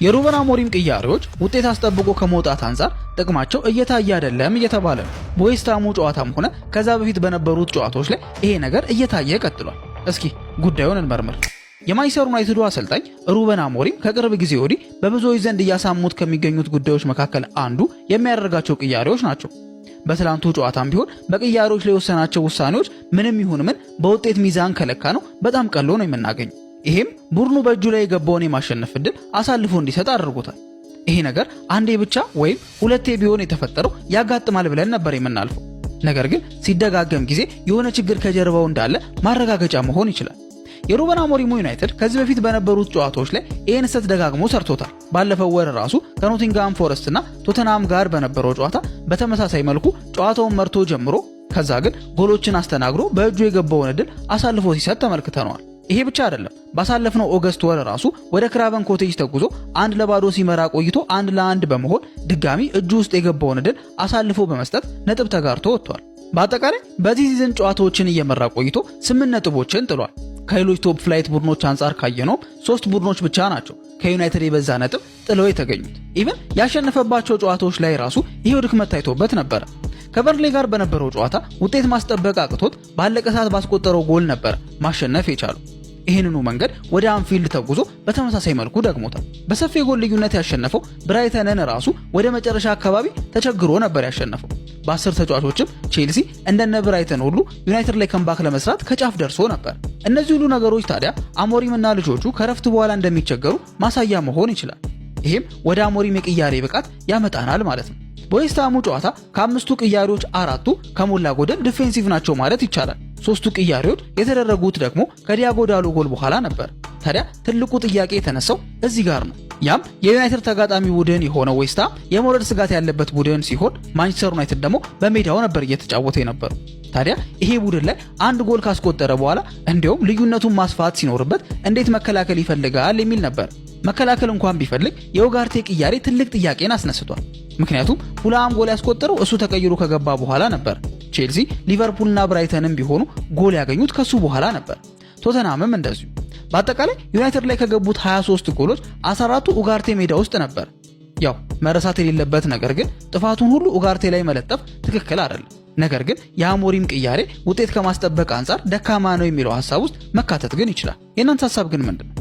የሩበን አሞሪም ቅያሬዎች ውጤት አስጠብቆ ከመውጣት አንፃር ጥቅማቸው እየታየ አይደለም እየተባለ ነው። በዌስትሃሙ ጨዋታም ሆነ ከዛ በፊት በነበሩት ጨዋታዎች ላይ ይሄ ነገር እየታየ ቀጥሏል። እስኪ ጉዳዩን እንመርምር። የማንቸስተር ዩናይትዱ አሰልጣኝ ሩበን አሞሪም ከቅርብ ጊዜ ወዲህ በብዙዎች ዘንድ እያሳሙት ከሚገኙት ጉዳዮች መካከል አንዱ የሚያደርጋቸው ቅያሬዎች ናቸው። በትላንቱ ጨዋታም ቢሆን በቅያሬዎች ላይ የወሰናቸው ውሳኔዎች ምንም ይሁን ምን በውጤት ሚዛን ከለካ ነው በጣም ቀሎ ነው የምናገኘው። ይሄም ቡድኑ በእጁ ላይ የገባውን የማሸነፍ ዕድል አሳልፎ እንዲሰጥ አድርጎታል። ይሄ ነገር አንዴ ብቻ ወይም ሁለቴ ቢሆን የተፈጠረው ያጋጥማል ብለን ነበር የምናልፈው። ነገር ግን ሲደጋገም ጊዜ የሆነ ችግር ከጀርባው እንዳለ ማረጋገጫ መሆን ይችላል። የሩበን አሞሪም ዩናይትድ ከዚህ በፊት በነበሩት ጨዋታዎች ላይ ይሄን ስህተት ደጋግሞ ሰርቶታል። ባለፈው ወር ራሱ ከኖቲንግሃም ፎረስት እና ቶተንሃም ጋር በነበረው ጨዋታ በተመሳሳይ መልኩ ጨዋታውን መርቶ ጀምሮ ከዛ ግን ጎሎችን አስተናግሮ በእጁ የገባውን ዕድል አሳልፎ ሲሰጥ ተመልክተነዋል። ይሄ ብቻ አይደለም። ባሳለፍነው ኦገስት ወር ራሱ ወደ ክራቨን ኮቴጅ ተጉዞ 1-0 ሲመራ ቆይቶ 1-1 በመሆን ድጋሚ እጁ ውስጥ የገባውን ዕድል አሳልፎ በመስጠት ነጥብ ተጋርቶ ወጥቷል። በአጠቃላይ በዚህ ሲዝን ጨዋታዎችን እየመራ ቆይቶ 8 ነጥቦችን ጥሏል። ከሌሎች ቶፕ ፍላይት ቡድኖች አንጻር ካየነው 3 ቡድኖች ብቻ ናቸው ከዩናይትድ የበዛ ነጥብ ጥለው የተገኙት። ኢቨን ያሸነፈባቸው ጨዋታዎች ላይ ራሱ ይሄው ድክመት ታይቶበት ነበር። ከበርንሌ ጋር በነበረው ጨዋታ ውጤት ማስጠበቅ አቅቶት ባለቀ ሰዓት ባስቆጠረው ጎል ነበር ማሸነፍ የቻለው። ይህንኑ መንገድ ወደ አንፊልድ ተጉዞ በተመሳሳይ መልኩ ደግሞታል። በሰፊ ጎል ልዩነት ያሸነፈው ብራይተንን ራሱ ወደ መጨረሻ አካባቢ ተቸግሮ ነበር ያሸነፈው። በ10 ተጫዋቾችም ቼልሲ እንደነ ብራይተን ሁሉ ዩናይትድ ላይ ከምባክ ለመስራት ከጫፍ ደርሶ ነበር። እነዚህ ሁሉ ነገሮች ታዲያ አሞሪምና ልጆቹ ከረፍት በኋላ እንደሚቸገሩ ማሳያ መሆን ይችላል። ይሄም ወደ አሞሪም የቅያሬ ብቃት ያመጣናል ማለት ነው። በዌስትሃሙ ጨዋታ ከ5ቱ ቅያሬዎች 4ቱ ከሞላ ጎደል ዲፌንሲቭ ናቸው ማለት ይቻላል። 3ቱ ቅያሬዎች የተደረጉት ደግሞ ከዲያጎ ዳሎ ጎል በኋላ ነበር። ታዲያ ትልቁ ጥያቄ የተነሳው እዚህ ጋር ነው። ያም የዩናይትድ ተጋጣሚ ቡድን የሆነው ዌስትሃም የመውረድ ስጋት ያለበት ቡድን ሲሆን ማንቸስተር ዩናይትድ ደግሞ በሜዳው ነበር እየተጫወተ የነበረው። ታዲያ ይሄ ቡድን ላይ አንድ ጎል ካስቆጠረ በኋላ እንዲያውም ልዩነቱን ማስፋት ሲኖርበት እንዴት መከላከል ይፈልጋል የሚል ነበር። መከላከል እንኳን ቢፈልግ የኡጋርቴ ቅያሬ ትልቅ ጥያቄን አስነስቷል። ምክንያቱም ፉልሃም ጎል ያስቆጠረው እሱ ተቀይሮ ከገባ በኋላ ነበር። ቼልሲ፣ ሊቨርፑልና ብራይተንም ቢሆኑ ጎል ያገኙት ከሱ በኋላ ነበር። ቶተንሃምም እንደዚሁ። በአጠቃላይ ዩናይትድ ላይ ከገቡት 23 ጎሎች 14ቱ ኡጋርቴ ሜዳ ውስጥ ነበር። ያው መረሳት የሌለበት ነገር ግን ጥፋቱን ሁሉ ኡጋርቴ ላይ መለጠፍ ትክክል አይደለም። ነገር ግን የአሞሪም ቅያሬ ውጤት ከማስጠበቅ አንጻር ደካማ ነው የሚለው ሐሳብ ውስጥ መካተት ግን ይችላል። የእናንተ ሐሳብ ግን ምንድነው?